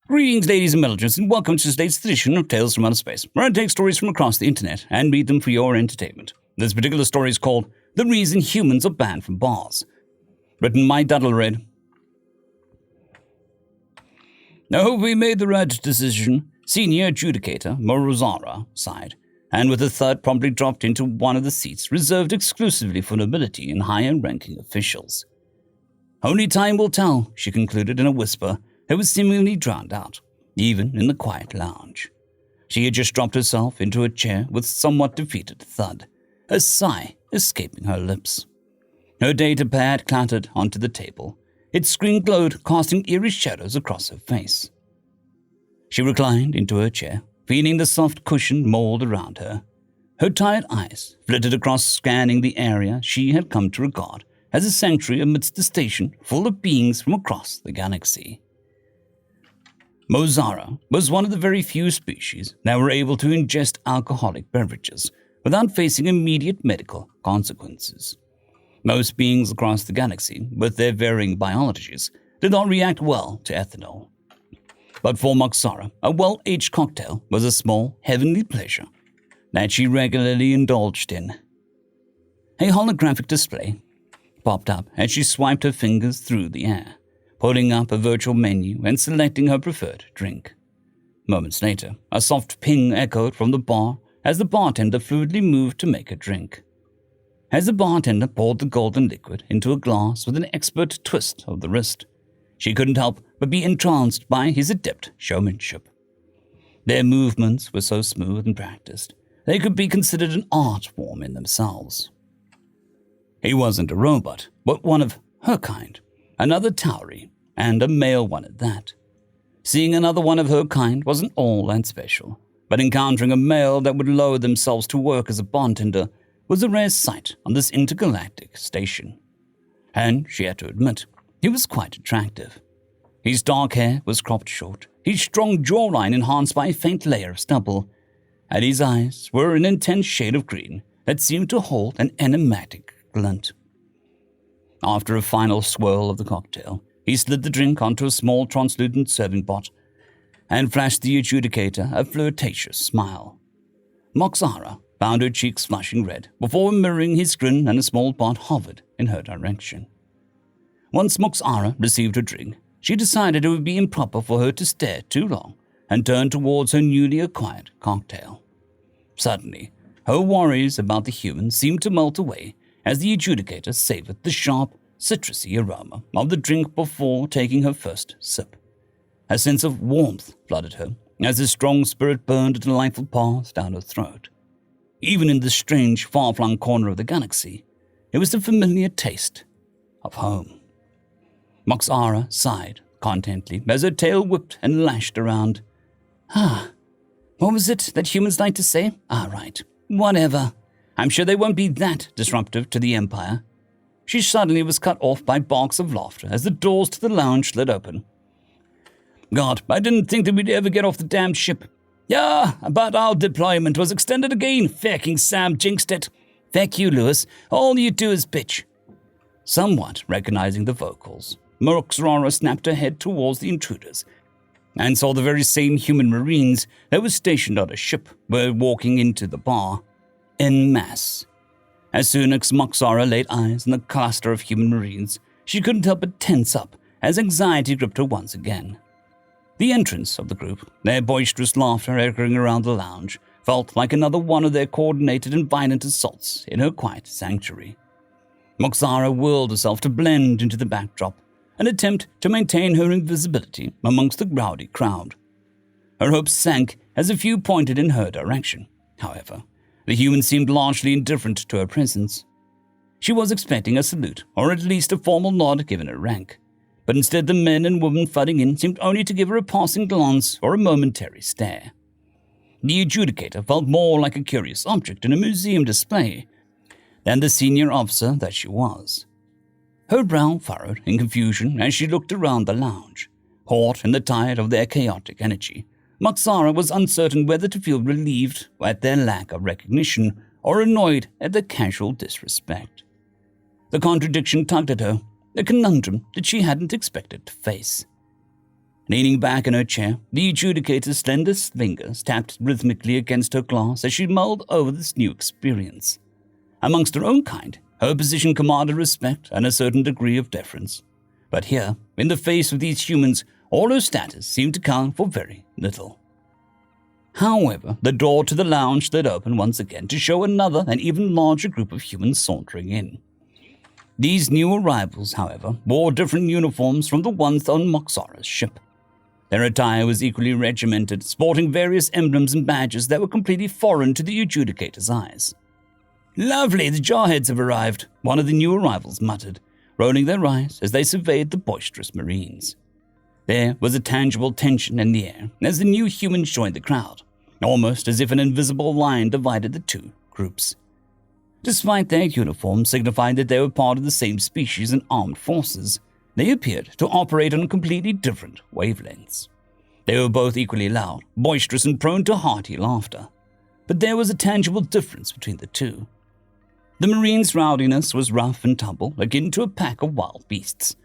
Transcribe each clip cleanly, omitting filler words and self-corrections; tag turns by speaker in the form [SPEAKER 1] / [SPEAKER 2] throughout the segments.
[SPEAKER 1] Greetings, ladies and militants, and welcome to today's edition of Tales from Outer Space, where I take stories from across the internet and read them for your entertainment. This particular story is called The Reason Humans Are Banned from Bars, written by duddlered. I hope we made the right decision, Senior Adjudicator Morozara sighed, and with a thud promptly dropped into one of the seats reserved exclusively for nobility and higher-ranking officials. Only time will tell, she concluded in a whisper that was seemingly drowned out, even in the quiet lounge. She had just dropped herself into a chair with somewhat defeated thud, a sigh escaping her lips. Her datapad clattered onto the table. Its screen glowed, casting eerie shadows across her face. She reclined into her chair, feeling the soft cushioned mold around her. Her tired eyes flitted across, scanning the area she had come to regard as a sanctuary amidst the station full of beings from across the galaxy. Mozara was one of the very few species that were able to ingest alcoholic beverages without facing immediate medical consequences. Most beings across the galaxy, with their varying biologies, did not react well to ethanol. But for Moxara, a well-aged cocktail was a small, heavenly pleasure that she regularly indulged in. A holographic display popped up as she swiped her fingers through the air, pulling up a virtual menu and selecting her preferred drink. Moments later, a soft ping echoed from the bar as the bartender fluidly moved to make a drink. As the bartender poured the golden liquid into a glass with an expert twist of the wrist, she couldn't help but be entranced by his adept showmanship. Their movements were so smooth and practiced, they could be considered an art form in themselves. He wasn't a robot, but one of her kind, another Tauri, and a male one at that. Seeing another one of her kind wasn't all that special, but encountering a male that would lower themselves to work as a bartender was a rare sight on this intergalactic station. And she had to admit, he was quite attractive. His dark hair was cropped short, his strong jawline enhanced by a faint layer of stubble, and his eyes were an intense shade of green that seemed to hold an enigmatic glint. After a final swirl of the cocktail, he slid the drink onto a small translucent serving pot and flashed the adjudicator a flirtatious smile. Moxara found her cheeks flushing red before mirroring his grin, and a small pot hovered in her direction. Once Moxara received her drink, she decided it would be improper for her to stare too long and turned towards her newly acquired cocktail. Suddenly, her worries about the human seemed to melt away as the adjudicator savored the sharp, citrusy aroma of the drink before taking her first sip. A sense of warmth flooded her as his strong spirit burned a delightful path down her throat. Even in this strange, far-flung corner of the galaxy, it was the familiar taste of home. Moxara sighed contentedly as her tail whipped and lashed around. What was it that humans like to say? Right, whatever. I'm sure they won't be that disruptive to the Empire. She suddenly was cut off by barks of laughter as the doors to the lounge slid open. God, I didn't think that we'd ever get off the damned ship. Yeah, but our deployment was extended again. Fecking Sam jinxed it. Feck you, Lewis. All you do is bitch. Somewhat recognizing the vocals, Moxara snapped her head towards the intruders and saw the very same human marines that were stationed on a ship were walking into the bar en masse. As soon as Moxara laid eyes on the cluster of human marines, she couldn't help but tense up as anxiety gripped her once again. The entrance of the group, their boisterous laughter echoing around the lounge, felt like another one of their coordinated and violent assaults in her quiet sanctuary. Moxara whirled herself to blend into the backdrop, an attempt to maintain her invisibility amongst the rowdy crowd. Her hopes sank as a few pointed in her direction. However, the human seemed largely indifferent to her presence. She was expecting a salute, or at least a formal nod given her rank, but instead the men and women flooding in seemed only to give her a passing glance or a momentary stare. The adjudicator felt more like a curious object in a museum display than the senior officer that she was. Her brow furrowed in confusion as she looked around the lounge. Caught in the tide of their chaotic energy, Moxara was uncertain whether to feel relieved at their lack of recognition or annoyed at their casual disrespect. The contradiction tugged at her, a conundrum that she hadn't expected to face. Leaning back in her chair, the adjudicator's slender fingers tapped rhythmically against her glass as she mulled over this new experience. Amongst her own kind, her position commanded respect and a certain degree of deference. But here, in the face of these humans, all her status seemed to count for very little. However, the door to the lounge stood open once again to show another and even larger group of humans sauntering in. These new arrivals, however, wore different uniforms from the ones on Moxara's ship. Their attire was equally regimented, sporting various emblems and badges that were completely foreign to the adjudicator's eyes. "Lovely, the jarheads have arrived," one of the new arrivals muttered, rolling their eyes as they surveyed the boisterous Marines. There was a tangible tension in the air as the new humans joined the crowd, almost as if an invisible line divided the two groups. Despite their uniforms signifying that they were part of the same species and armed forces, they appeared to operate on completely different wavelengths. They were both equally loud, boisterous, and prone to hearty laughter. But there was a tangible difference between the two. The Marines' rowdiness was rough and tumble, akin to a pack of wild beasts,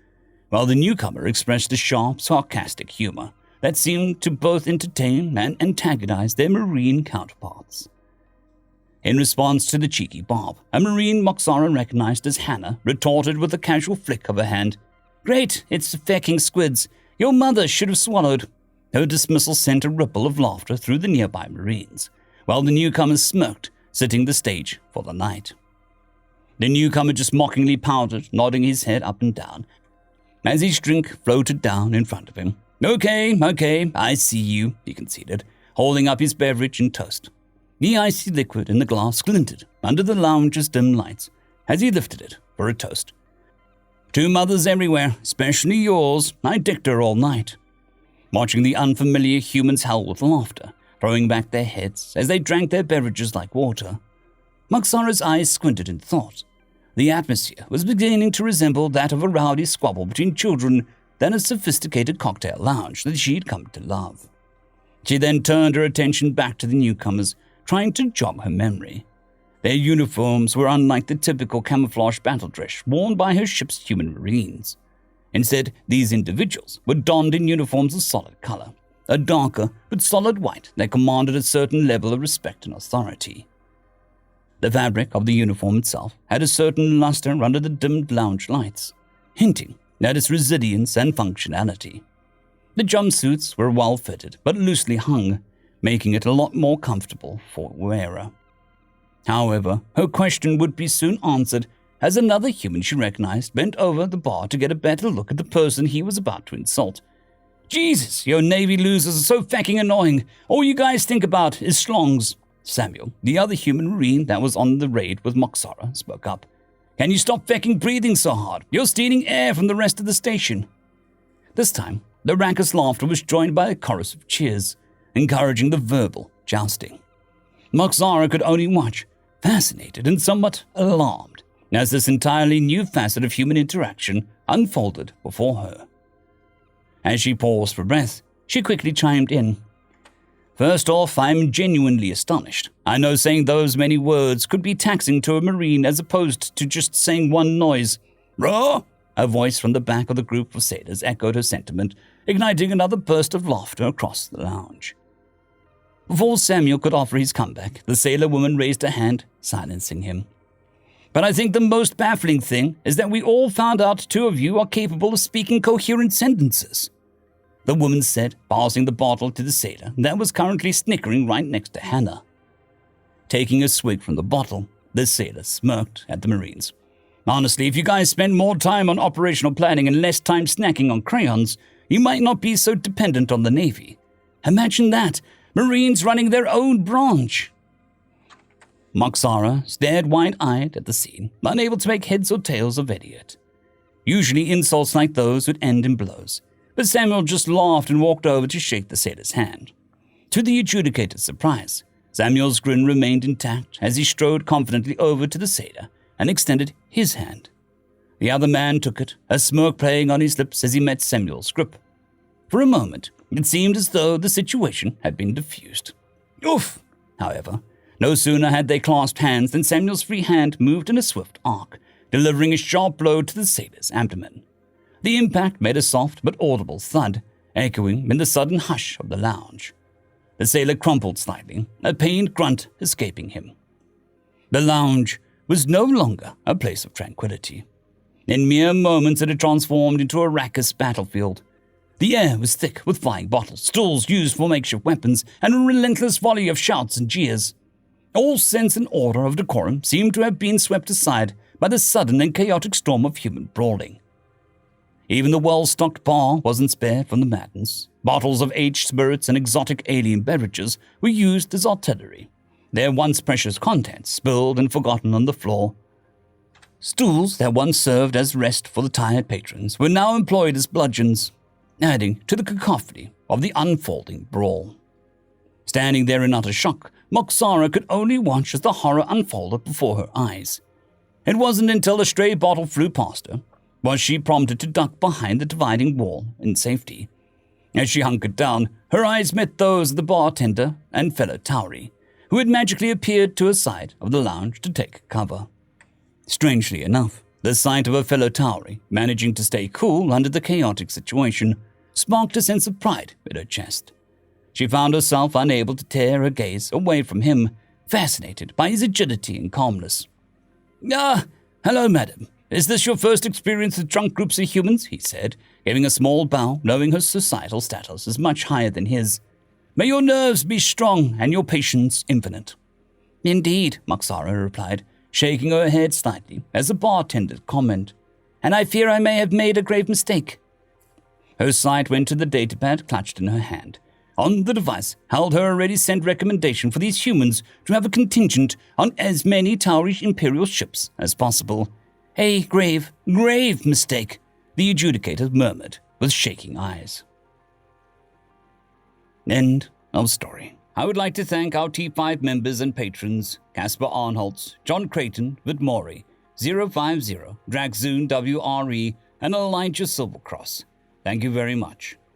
[SPEAKER 1] while the newcomer expressed a sharp, sarcastic humor that seemed to both entertain and antagonize their Marine counterparts. In response to the cheeky barb, a Marine Moxara recognized as Hannah retorted with a casual flick of her hand, "Great, it's the fecking squids. Your mother should have swallowed." Her dismissal sent a ripple of laughter through the nearby Marines, while the newcomers smirked, setting the stage for the night. The newcomer just mockingly pouted, nodding his head up and down, as his drink floated down in front of him. Okay, I see you," he conceded, holding up his beverage and toast. The icy liquid in the glass glinted under the lounge's dim lights as he lifted it for a toast. "To mothers everywhere, especially yours. I dicked her all night." Watching the unfamiliar humans howl with laughter, throwing back their heads as they drank their beverages like water, Moxara's eyes squinted in thought. The atmosphere was beginning to resemble that of a rowdy squabble between children than a sophisticated cocktail lounge that she'd come to love. She then turned her attention back to the newcomers, trying to jog her memory. Their uniforms were unlike the typical camouflage battle dress worn by her ship's human Marines. Instead, these individuals were donned in uniforms of solid color, a darker but solid white that commanded a certain level of respect and authority. The fabric of the uniform itself had a certain luster under the dimmed lounge lights, hinting at its resilience and functionality. The jumpsuits were well fitted but loosely hung, making it a lot more comfortable for the wearer. However, her question would be soon answered as another human she recognized bent over the bar to get a better look at the person he was about to insult. "Jesus, your Navy losers are so fucking annoying. All you guys think about is schlongs." Samuel, the other human Marine that was on the raid with Moxara, spoke up. "Can you stop fucking breathing so hard? You're stealing air from the rest of the station." This time, the raucous laughter was joined by a chorus of cheers, encouraging the verbal jousting. Moxara could only watch, fascinated and somewhat alarmed, as this entirely new facet of human interaction unfolded before her. As she paused for breath, she quickly chimed in. "First off, I'm genuinely astonished. I know saying those many words could be taxing to a Marine as opposed to just saying one noise. Raw!" A voice from the back of the group of sailors echoed her sentiment, igniting another burst of laughter across the lounge. Before Samuel could offer his comeback, the sailor woman raised her hand, silencing him. "But I think the most baffling thing is that we all found out two of you are capable of speaking coherent sentences," the woman said, passing the bottle to the sailor that was currently snickering right next to Hannah. Taking a swig from the bottle, the sailor smirked at the Marines. "Honestly, if you guys spent more time on operational planning and less time snacking on crayons, you might not be so dependent on the Navy. Imagine that, Marines running their own branch." Moxara stared wide-eyed at the scene, unable to make heads or tails of any of it. Usually insults like those would end in blows, but Samuel just laughed and walked over to shake the sailor's hand. To the adjudicator's surprise, Samuel's grin remained intact as he strode confidently over to the sailor and extended his hand. The other man took it, a smirk playing on his lips as he met Samuel's grip. For a moment, it seemed as though the situation had been diffused. Oof! However, no sooner had they clasped hands than Samuel's free hand moved in a swift arc, delivering a sharp blow to the sailor's abdomen. The impact made a soft but audible thud, echoing in the sudden hush of the lounge. The sailor crumpled slightly, a pained grunt escaping him. The lounge was no longer a place of tranquility. In mere moments it had transformed into a raucous battlefield. The air was thick with flying bottles, stools used for makeshift weapons, and a relentless volley of shouts and jeers. All sense and order of decorum seemed to have been swept aside by the sudden and chaotic storm of human brawling. Even the well-stocked bar wasn't spared from the madness. Bottles of aged spirits and exotic alien beverages were used as artillery, their once precious contents spilled and forgotten on the floor. Stools that once served as rest for the tired patrons were now employed as bludgeons, adding to the cacophony of the unfolding brawl. Standing there in utter shock, Moxara could only watch as the horror unfolded before her eyes. It wasn't until a stray bottle flew past her was she prompted to duck behind the dividing wall in safety. As she hunkered down, her eyes met those of the bartender and fellow Tauri, who had magically appeared to her side of the lounge to take cover. Strangely enough, the sight of a fellow Tauri managing to stay cool under the chaotic situation sparked a sense of pride in her chest. She found herself unable to tear her gaze away from him, fascinated by his agility and calmness. Hello, madam. Is this your first experience with drunk groups of humans? He said, giving a small bow, knowing her societal status is much higher than his. May your nerves be strong and your patience infinite. Indeed, Moxara replied, shaking her head slightly as the bartender commented, and I fear I may have made a grave mistake. Her sight went to the datapad clutched in her hand. On the device held her already sent recommendation for these humans to have a contingent on as many Tauri Imperial ships as possible. A grave mistake, the adjudicator murmured with shaking eyes. End of story. I would like to thank our T5 members and patrons, Casper Arnholtz, John Creighton, Vidmori, 050, Dragzoon WRE, and Elijah Silvercross. Thank you very much.